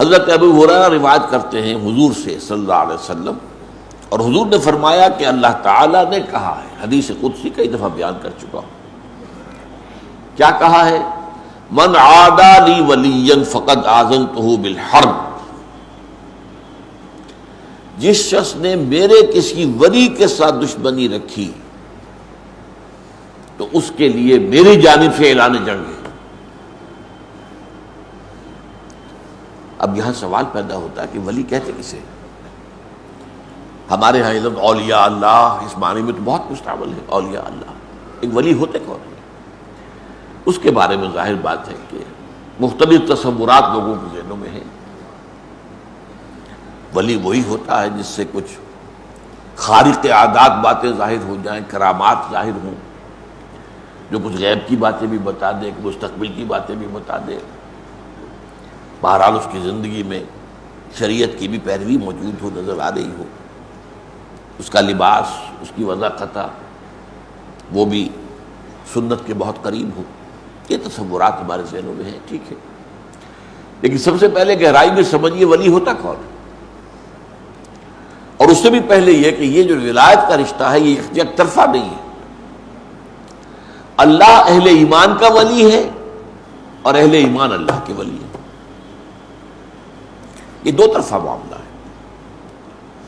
حضرت ابو ہریرہ روایت کرتے ہیں حضور سے صلی اللہ علیہ وسلم، اور حضور نے فرمایا کہ اللہ تعالیٰ نے کہا ہے، حدیث قدسی کئی دفعہ بیان کر چکا ہوں، کیا کہا ہے؟ من عادی لی ولیا فقد آذنتہ بالحرب، جس شخص نے میرے کسی ولی کے ساتھ دشمنی رکھی تو اس کے لیے میری جانب سے اعلان جنگ ہے۔ اب یہاں سوال پیدا ہوتا ہے کہ ولی کہتے کسے؟ ہمارے ہاں علم اولیاء اللہ اس معنی میں تو بہت مستعمل ہے، اولیاء اللہ، ایک ولی ہوتے کون ہیں؟ اس کے بارے میں ظاہر بات ہے کہ مختلف تصورات لوگوں کے ذہنوں میں ہیں۔ ولی وہی ہوتا ہے جس سے کچھ خارق عادات باتیں ظاہر ہو جائیں، کرامات ظاہر ہوں، جو کچھ غیب کی باتیں بھی بتا دے، مستقبل کی باتیں بھی بتا دے، بہرحال اس کی زندگی میں شریعت کی بھی پیروی موجود ہو، نظر آ رہی ہو، اس کا لباس، اس کی وضاحت وہ بھی سنت کے بہت قریب ہو۔ یہ تصورات ہمارے ذہنوں میں ہیں، ٹھیک ہے، لیکن سب سے پہلے گہرائی میں سمجھیے ولی ہوتا کون ہے، اور اس سے بھی پہلے یہ کہ یہ جو ولایت کا رشتہ ہے یہ یک طرفہ نہیں ہے۔ اللہ اہل ایمان کا ولی ہے اور اہل ایمان اللہ کے ولی ہے، یہ دو طرفہ معاملہ ہے۔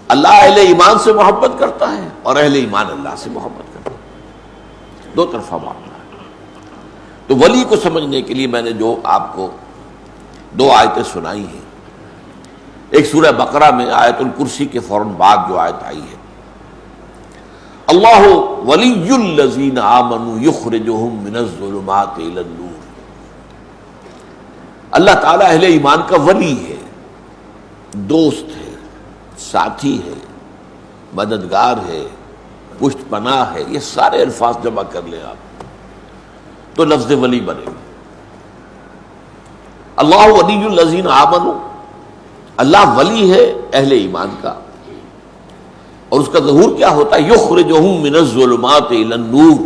اللہ اہل ایمان سے محبت کرتا ہے اور اہل ایمان اللہ سے محبت کرتا ہے، دو طرفہ معاملہ ہے۔ تو ولی کو سمجھنے کے لیے میں نے جو آپ کو دو آیتیں سنائی ہیں، ایک سورہ بقرہ میں آیت الکرسی کے فوراً بعد جو آیت آئی ہے، اللہ ولی الذین آمنوا یخرجہم من الظلمات الی النور، اللہ تعالیٰ اہل ایمان کا ولی ہے، دوست ہے، ساتھی ہے، مددگار ہے، پشت پناہ ہے، یہ سارے الفاظ جمع کر لیں آپ تو لفظ ولی بنے گا۔ اللہ ولی الذین آمنوا، اللہ ولی ہے اہل ایمان کا، اور اس کا ظہور کیا ہوتا ہے؟ یخرجہم من الظلمات الی النور،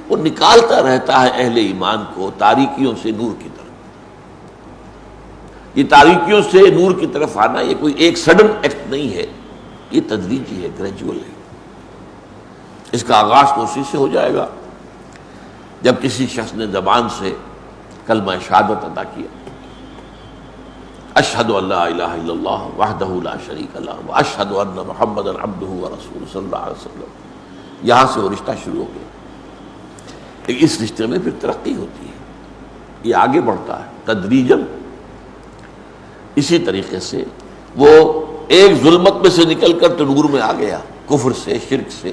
وہ نکالتا رہتا ہے اہل ایمان کو تاریکیوں سے نور کی طرف۔ یہ تاریکیوں سے نور کی طرف آنا یہ کوئی ایک سڈن ایکٹ نہیں ہے، یہ تدریجی ہے، گریجول ہے۔ اس کا آغاز تو اسی سے ہو جائے گا جب کسی شخص نے زبان سے کلمہ شہادت ادا کیا، اشہد ان لا الہ الا اللہ وحدہ لا شریک لہ واشہد ان محمدا عبدہ ورسولہ صلی اللہ علیہ وسلم، یہاں سے وہ رشتہ شروع ہو گیا۔ لیکن اس رشتے میں پھر ترقی ہوتی ہے، یہ آگے بڑھتا ہے تدریجاً۔ اسی طریقے سے وہ ایک ظلمت میں سے نکل کر تو نور میں آ گیا، کفر سے، شرک سے،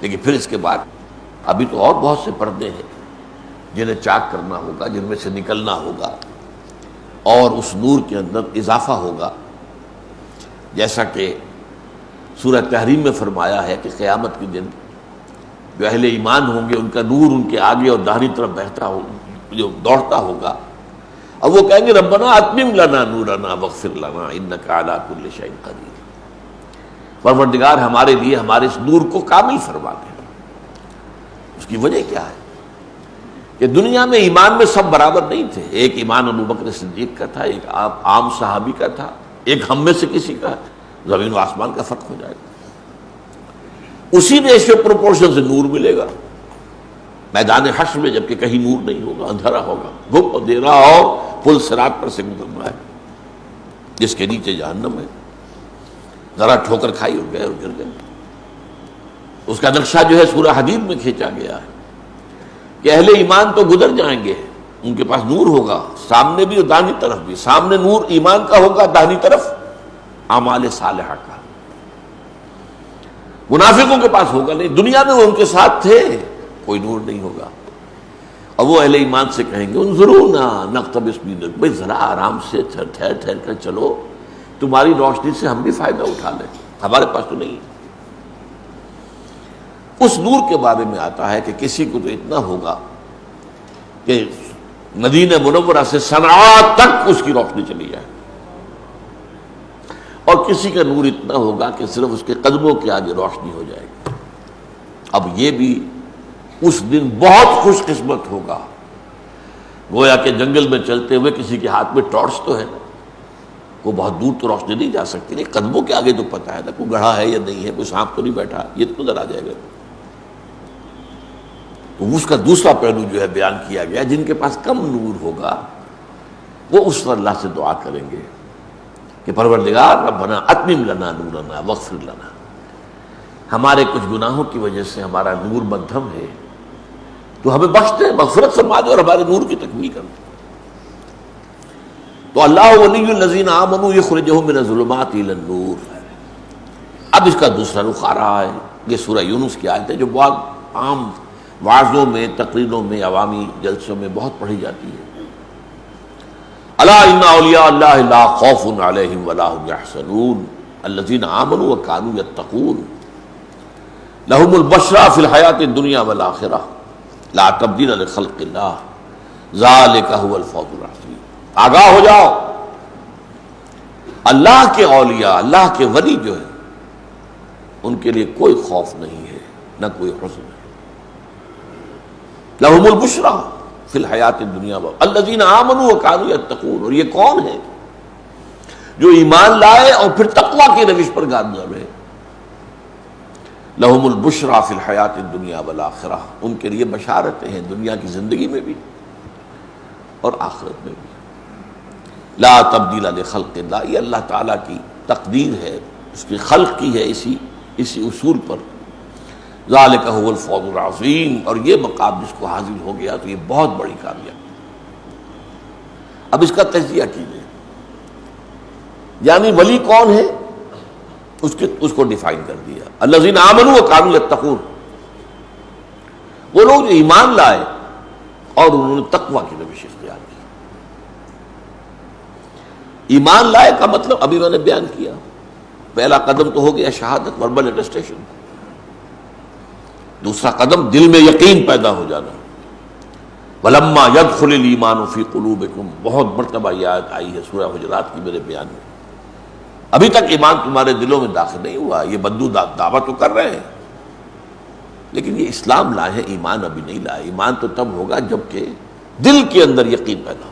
لیکن پھر اس کے بعد ابھی تو اور بہت سے پردے ہیں جنہیں چاک کرنا ہوگا، جن میں سے نکلنا ہوگا، اور اس نور کے اندر اضافہ ہوگا، جیسا کہ سورہ تحریم میں فرمایا ہے کہ قیامت کے دن جو اہل ایمان ہوں گے ان کا نور ان کے آگے اور داہنی طرف بہتا ہو، جو دوڑتا ہوگا، اب وہ کہیں گے ربنا اتمم لنا نورنا واغفر لنا انک علی کل شیء قدیر، پروردگار ہمارے لیے ہمارے اس نور کو کامل فرما دے۔ اس کی وجہ کیا ہے کہ دنیا میں ایمان میں سب برابر نہیں تھے، ایک ایمان ابو بکر صدیق کا تھا، ایک عام صحابی کا تھا، ایک ہم میں سے کسی کا، زمین و آسمان کا فرق ہو جائے گا۔ اسی ریشیو پروپورشن سے نور ملے گا میدان حشر میں، جبکہ کہیں نور نہیں ہوگا، اندھیرا ہوگا، گھپ اندھیرا، اور پل صراط پر سے گزرنا ہے جس کے نیچے جہنم ہے، ذرا ٹھوکر کھائی اور گئے اور گر گئے۔ اس کا نقشہ جو ہے سورہ حدید میں کھینچا گیا ہے کہ اہل ایمان تو گزر جائیں گے، ان کے پاس نور ہوگا سامنے بھی اور داہنی طرف بھی، سامنے نور ایمان کا ہوگا، داہنی طرف اعمال صالحہ کا۔ منافقوں کے پاس ہوگا نہیں، دنیا میں وہ ان کے ساتھ تھے، کوئی نور نہیں ہوگا، اور وہ اہل ایمان سے کہیں گے انظرونا نقتبس من نورکم، بھائی ذرا آرام سے ٹھہر ٹھہر کر چلو، تمہاری روشنی سے ہم بھی فائدہ اٹھا لیں، ہمارے پاس تو نہیں۔ اس نور کے بارے میں آتا ہے کہ کسی کو تو اتنا ہوگا کہ مدینہ منورہ سے صنعاء تک اس کی روشنی چلی جائے، اور کسی کا نور اتنا ہوگا کہ صرف اس کے قدموں کے آگے روشنی ہو جائے گی۔ اب یہ بھی اس دن بہت خوش قسمت ہوگا، گویا کہ جنگل میں چلتے ہوئے کسی کے ہاتھ میں ٹارچ تو ہے نا، وہ بہت دور تو روشنی نہیں جا سکتی، لیکن قدموں کے آگے تو پتہ ہے نا کوئی گڑھا ہے یا نہیں ہے، کوئی سانپ تو نہیں بیٹھا، یہ تو نظر آ جائے گا۔ تو اس کا دوسرا پہلو جو ہے بیان کیا گیا، جن کے پاس کم نور ہوگا وہ اس پر اللہ سے دعا کریں گے کہ پروردگار ربنا اتمم لنا نورنا واغفر لنا، ہمارے کچھ گناہوں کی وجہ سے ہمارا نور مدھم ہے، تو ہمیں بخش دے، مغفرت فرما دے اور ہمارے نور کی تکمیل کر دے۔ تو اللہ ولی الذین آمنوا یخرجہم من الظلمات الی النور۔ اب اس کا دوسرا رخ آ رہا ہے، یہ سورہ یونس کی آیت ہے جو بہت عام وعظوں میں، تقریروں میں، عوامی جلسوں میں بہت پڑھی جاتی ہے۔ الا ان اولیاء اللہ لا خوف علیہم ولا هم یحزنون الذین آمنوا وکانوا یتقون لهم البشرى فی الحیاۃ الدنیا والآخرہ لا تبدیل لخلق اللہ ذالک هو الفوز العظیم۔ آگاہ ہو جاؤ، اللہ کے اولیاء، اللہ کے ولی جو ہیں ان کے لیے کوئی خوف نہیں ہے، نہ کوئی حزن ہے۔ لهم البشرى فی الحیات الدنیا الذین آمنوا وکانوا یتقون، اور یہ کون ہے جو ایمان لائے اور پھر تقوی کی روش پر گامزن رہے۔ لهم البشرى فی الحیات الدنیا والآخرہ، ان کے لیے بشارتیں ہیں دنیا کی زندگی میں بھی اور آخرت میں بھی۔ لا تبدیل لخلق اللہ، یہ اللہ تعالیٰ کی تقدیر ہے، اس کی خلق کی ہے اسی اصول پر۔ ذالک هو الفوز العظیم، اور یہ مقام جس کو حاصل ہو گیا تو یہ بہت بڑی کامیابی۔ اب اس کا تجزیہ کیجیے، یعنی ولی کون ہے اس کو ڈیفائن کر دیا۔ الذین آمنوا وکانوا یتقون، وہ لوگ جو ایمان لائے اور انہوں نے تقوی کی روش اختیار کی۔ ایمان لائے کا مطلب ابھی میں نے بیان کیا، پہلا قدم تو ہو گیا شہادت، وربل اٹیسٹیشن۔ دوسرا قدم دل میں یقین پیدا ہو جانا۔ وَلَمَّا يَدْخُلِ الْإِيمَانُ فِي قُلُوبِكُمْ، بہت مرتبہ یہ آیت آئی ہے سورہ حجرات کی میرے بیان میں۔ ابھی تک ایمان تمہارے دلوں میں داخل نہیں ہوا، یہ بدو دعویٰ تو کر رہے ہیں لیکن یہ اسلام لائے ہیں، ایمان ابھی نہیں لائے۔ ایمان تو تب ہوگا جب کہ دل کے اندر یقین پیدا ہو۔